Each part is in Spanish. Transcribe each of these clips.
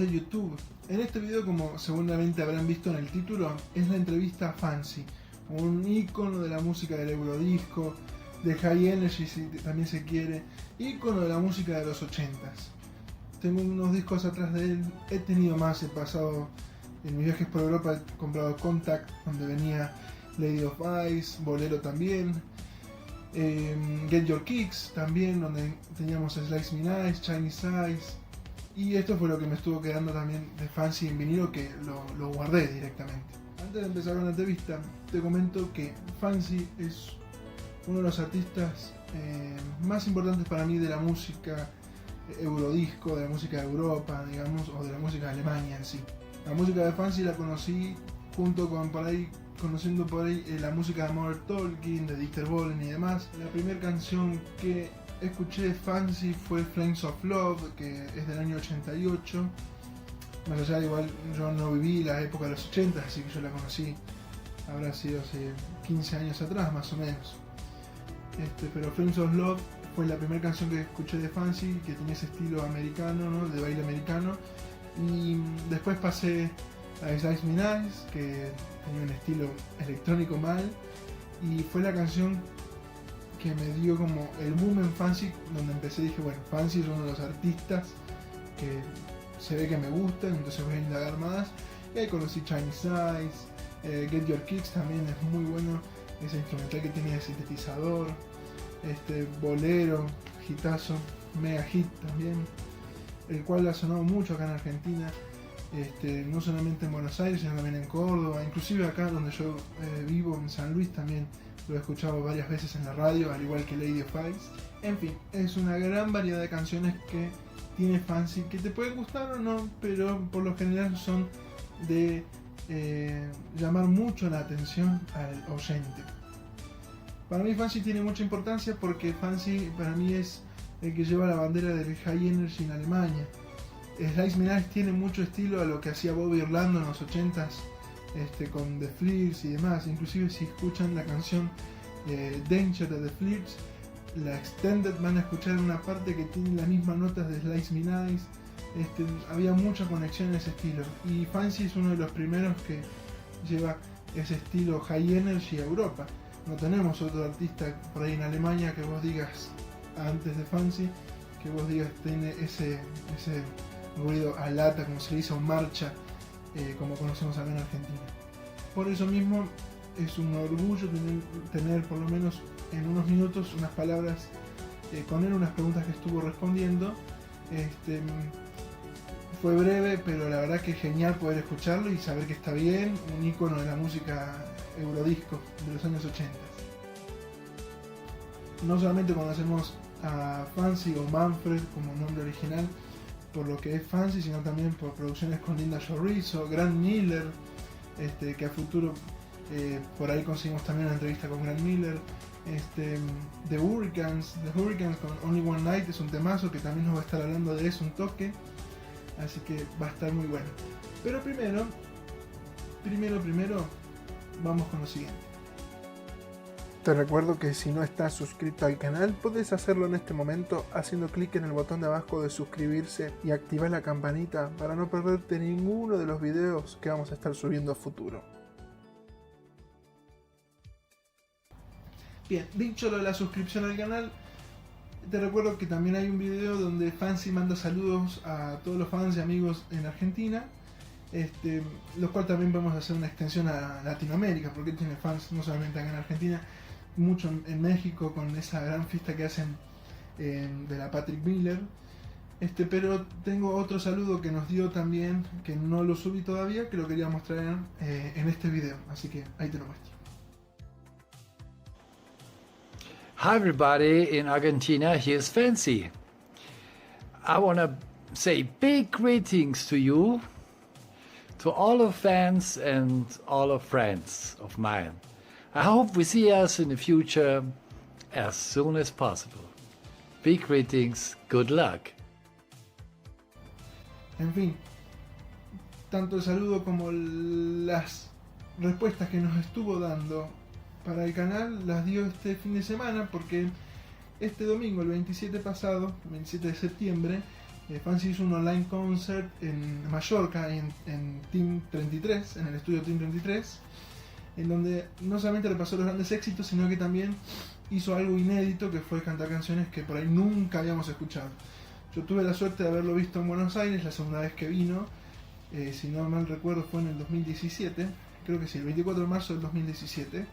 de YouTube. En este video, como seguramente habrán visto en el título, es la entrevista a Fancy, un ícono de la música del eurodisco, de High Energy si también se quiere, ícono de la música de los 80s. Tengo unos discos atrás de él, he tenido más, he pasado en mis viajes por Europa, he comprado Contact, donde venía Lady of Ice, Bolero también, Get Your Kicks también, donde teníamos Slice Me Nice, Chinese Eyes, y esto fue lo que me estuvo quedando también de Fancy en vinilo, que lo guardé directamente. Antes de empezar con la entrevista, te comento que Fancy es uno de los artistas más importantes para mí de la música eurodisco, de la música de Europa, digamos, o de la música de Alemania en sí. La música de Fancy la conocí junto con conociendo por ahí la música de Modern Talking, de Dieter Bohlen y demás. La primera canción que escuché de Fancy fue Flames of Love, que es del año 88. Más allá, igual yo no viví la época de los 80, así que yo la conocí, habrá sido hace 15 años atrás más o menos. Pero Flames of Love fue la primera canción que escuché de Fancy, que tenía ese estilo americano, ¿no? De baile americano. Y después pasé a Slice Me Nice, que tenía un estilo electrónico mal, y fue la canción que me dio como el boom en Fancy, donde empecé y dije, bueno, Fancy es uno de los artistas que se ve que me gustan, entonces voy a indagar más. Y ahí conocí Chinese Eyes, Get Your Kicks también es muy bueno, ese instrumental que tenía de sintetizador, Bolero, hitazo, mega hit también, el cual ha sonado mucho acá en Argentina, no solamente en Buenos Aires, sino también en Córdoba, inclusive acá donde yo vivo, en San Luis también lo he escuchado varias veces en la radio, al igual que Lady of Ice. En fin, es una gran variedad de canciones que tiene Fancy, que te pueden gustar o no, pero por lo general son de llamar mucho la atención al oyente. Para mí Fancy tiene mucha importancia porque Fancy para mí es el que lleva la bandera del High Energy en Alemania. Slice Me Nice tiene mucho estilo a lo que hacía Bobby Orlando en los 80s, con The Flirts y demás. Inclusive si escuchan la canción Danger de The Flirts, la Extended, van a escuchar una parte que tiene las mismas notas de Slice Me Nice. Había mucha conexión en ese estilo, y Fancy es uno de los primeros que lleva ese estilo High Energy a Europa. No tenemos otro artista por ahí en Alemania que vos digas, antes de Fancy, que vos digas tiene ese ruido a lata, como se le dice, o marcha, como conocemos acá en Argentina. Por eso mismo es un orgullo tener por lo menos en unos minutos unas palabras con él, unas preguntas que estuvo respondiendo. Fue breve, pero la verdad que es genial poder escucharlo y saber que está bien, un ícono de la música eurodisco de los años 80. No solamente conocemos a Fancy o Manfred como nombre original por lo que es Fancy, sino también por producciones con Linda Chorizo, Grant Miller, que a futuro por ahí conseguimos también una entrevista con Grant Miller. The Hurricanes con Only One Night es un temazo que también nos va a estar hablando de eso un toque, así que va a estar muy bueno. Pero primero vamos con lo siguiente. Te recuerdo que si no estás suscrito al canal, puedes hacerlo en este momento haciendo clic en el botón de abajo de suscribirse y activar la campanita para no perderte ninguno de los videos que vamos a estar subiendo a futuro. Bien, dicho lo de la suscripción al canal, te recuerdo que también hay un video donde Fancy manda saludos a todos los fans y amigos en Argentina, lo cual también vamos a hacer una extensión a Latinoamérica, porque tiene fans no solamente acá en Argentina, mucho en México con esa gran fiesta que hacen de la Patrick Miller. Pero tengo otro saludo que nos dio también, que no lo subí todavía, que lo quería mostrar en este video, así que ahí te lo muestro. Hi everybody in Argentina, here's Fancy. I want to say big greetings to you, to all of fans and all of friends of mine. I hope we see us in the future as soon as possible. Big greetings, good luck. En fin, tanto el saludo como las respuestas que nos estuvo dando para el canal las dio este fin de semana, porque este domingo, el 27 pasado, el 27 de septiembre, Fancy hizo un online concert en Mallorca, en Team 33, en el estudio Team 33, en donde no solamente repasó los grandes éxitos, sino que también hizo algo inédito, que fue cantar canciones que por ahí nunca habíamos escuchado. Yo tuve la suerte de haberlo visto en Buenos Aires la segunda vez que vino, si no mal recuerdo fue en el 2017, creo que sí, el 24 de marzo del 2017.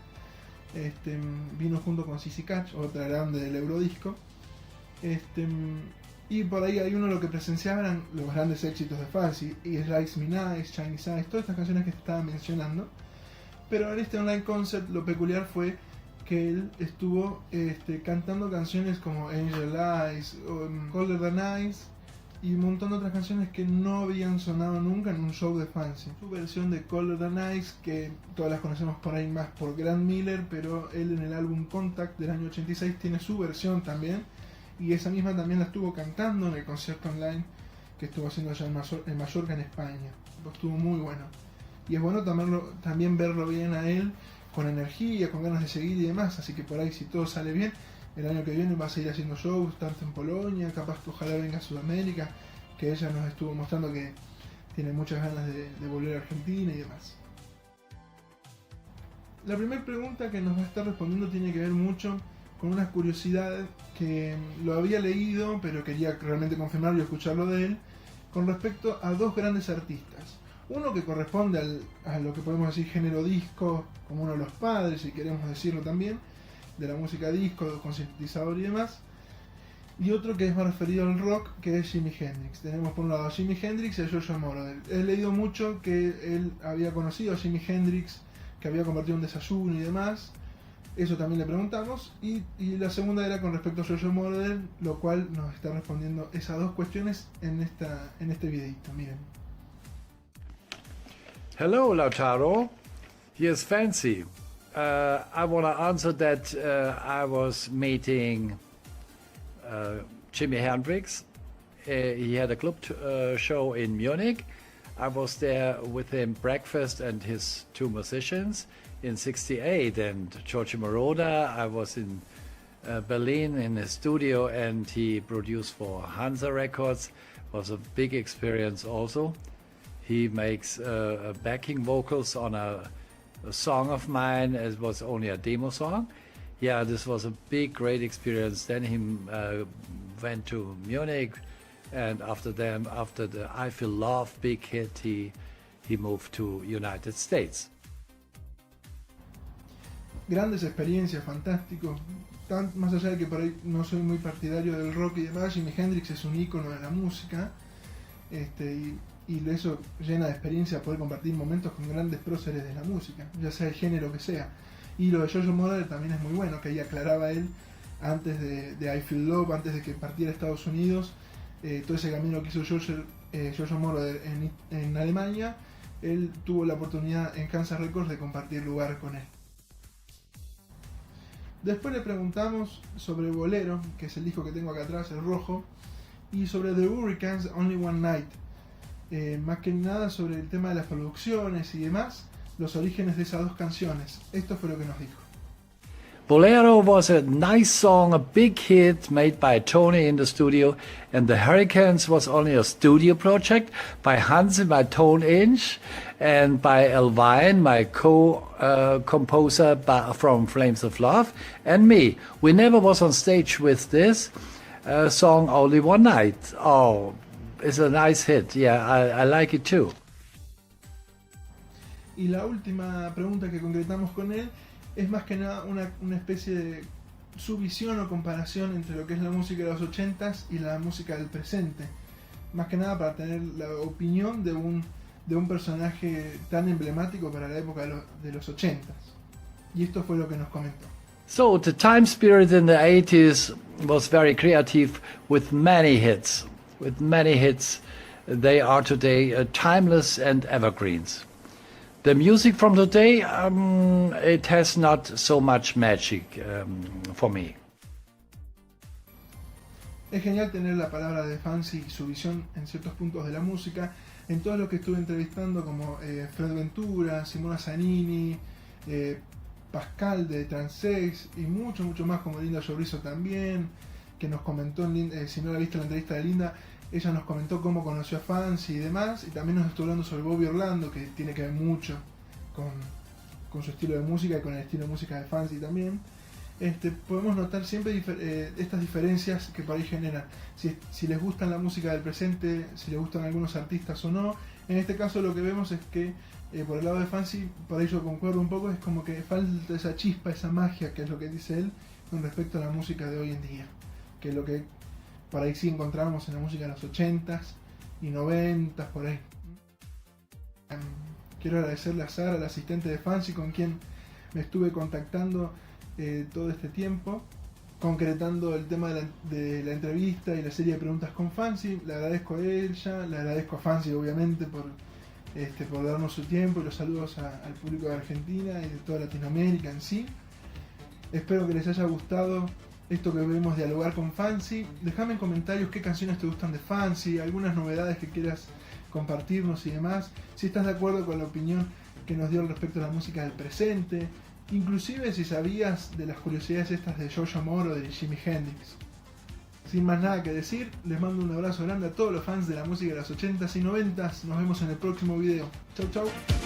Vino junto con Sissy Catch, otra grande del Eurodisco. Y por ahí hay uno lo que presenciaban los grandes éxitos de Fancy, y Slice Me Nice, Chinese Eyes, todas estas canciones que estaba mencionando. Pero en este online concert lo peculiar fue que él estuvo cantando canciones como Angel Eyes, o Colder Than Ice, y un montón de otras canciones que no habían sonado nunca en un show de Fancy. Su versión de Colder Than Ice, que todas las conocemos por ahí más por Grant Miller, pero él en el álbum Contact del año 86 tiene su versión también, y esa misma también la estuvo cantando en el concierto online que estuvo haciendo allá en Mallorca, en España. Estuvo muy bueno. Y es bueno también verlo bien a él, con energía, con ganas de seguir y demás, así que por ahí si todo sale bien, el año que viene va a seguir haciendo shows, tanto en Polonia, capaz que ojalá venga a Sudamérica, que ella nos estuvo mostrando que tiene muchas ganas de volver a Argentina y demás. La primera pregunta que nos va a estar respondiendo tiene que ver mucho con una curiosidad que lo había leído, pero quería realmente confirmarlo y escucharlo de él, con respecto a dos grandes artistas. Uno que corresponde a lo que podemos decir género disco, como uno de los padres, si queremos decirlo también, de la música disco, con sintetizador y demás. Y otro que es más referido al rock, que es Jimi Hendrix. Tenemos por un lado a Jimi Hendrix y a Giorgio Moroder. He leído mucho que él había conocido a Jimi Hendrix, que había compartido un desayuno y demás. Eso también le preguntamos. Y la segunda era con respecto a Giorgio Moroder, lo cual nos está respondiendo esas dos cuestiones en este videito. Miren. Hello, Lautaro. Here's Fancy. I want to answer that I was meeting Jimi Hendrix. He had a club show in Munich. I was there with him breakfast and his two musicians in '68, and Giorgio Moroder. I was in Berlin in his studio, and he produced for Hansa Records. Was a big experience also. He makes backing vocals on a song of mine. It was only a demo song. Yeah, this was a big, great experience. Then he went to Munich, and after the I Feel Love big hit, he moved to United States. Grandes experiencias, fantástico. Más allá de que por ahí no soy muy partidario del rock y demás, Jimi Hendrix es un ícono de la música, y eso llena de experiencia poder compartir momentos con grandes próceres de la música, ya sea el género que sea. Y lo de Giorgio Moroder también es muy bueno, que ahí aclaraba él antes de I Feel Love, antes de que partiera a Estados Unidos, todo ese camino que hizo Giorgio Moroder en Alemania, él tuvo la oportunidad en Hansa Records de compartir lugar con él. Después le preguntamos sobre Bolero, que es el disco que tengo acá atrás, el rojo, y sobre The Hurricanes, Only One Night. Más que nada sobre el tema de las producciones y demás, los orígenes de esas dos canciones. Esto fue lo que nos dijo. Bolero was a nice song, a big hit made by Tony in the studio, and The Hurricanes was only a studio project by Hansi, my tone inch, and by Elvine, my co-composer from Flames of Love, and me. We never was on stage with this song Only One Night. Oh, it's a nice hit. Yeah, I like it too. Y la última pregunta que concretamos con él es más que nada una especie de su visión o comparación entre lo que es la música de los 80s y la música del presente. Más que nada para tener la opinión de un personaje tan emblemático para la época de los 80s. Y esto fue lo que nos comentó. So the time spirit in the 80s was very creative with many hits. With many hits, they are today timeless and evergreens. The music from today, it has not so much magic for me. Es genial tener la palabra de Fancy y su visión en ciertos puntos de la música. En todos los que estuve entrevistando, como Fred Ventura, Simona Zanini, Pascal de Transex y mucho más, como Linda Llorizo también, que nos comentó, si no la viste la entrevista de Linda, ella nos comentó cómo conoció a Fancy y demás, y también nos estuvo hablando sobre Bobby Orlando, que tiene que ver mucho con su estilo de música y con el estilo de música de Fancy también. Podemos notar siempre estas diferencias que por ahí generan, si les gustan la música del presente, si les gustan algunos artistas o no. En este caso lo que vemos es que por el lado de Fancy, por ahí yo concuerdo un poco, es como que falta esa chispa, esa magia, que es lo que dice él con respecto a la música de hoy en día, que es lo que por ahí sí encontramos en la música de los 80s y 90s, por ahí. Quiero agradecerle a Sara, la asistente de Fancy, con quien me estuve contactando todo este tiempo, concretando el tema de la entrevista y la serie de preguntas con Fancy. Le agradezco a ella, le agradezco a Fancy obviamente por darnos su tiempo, y los saludos al público de Argentina y de toda Latinoamérica en sí. Espero que les haya gustado esto que vemos dialogar con Fancy. Déjame en comentarios qué canciones te gustan de Fancy, algunas novedades que quieras compartirnos y demás, si estás de acuerdo con la opinión que nos dio respecto a la música del presente, inclusive si sabías de las curiosidades estas de Jojo Moro o de Jimi Hendrix. Sin más nada que decir, les mando un abrazo grande a todos los fans de la música de los 80s y 90s. Nos vemos en el próximo video. Chau chau.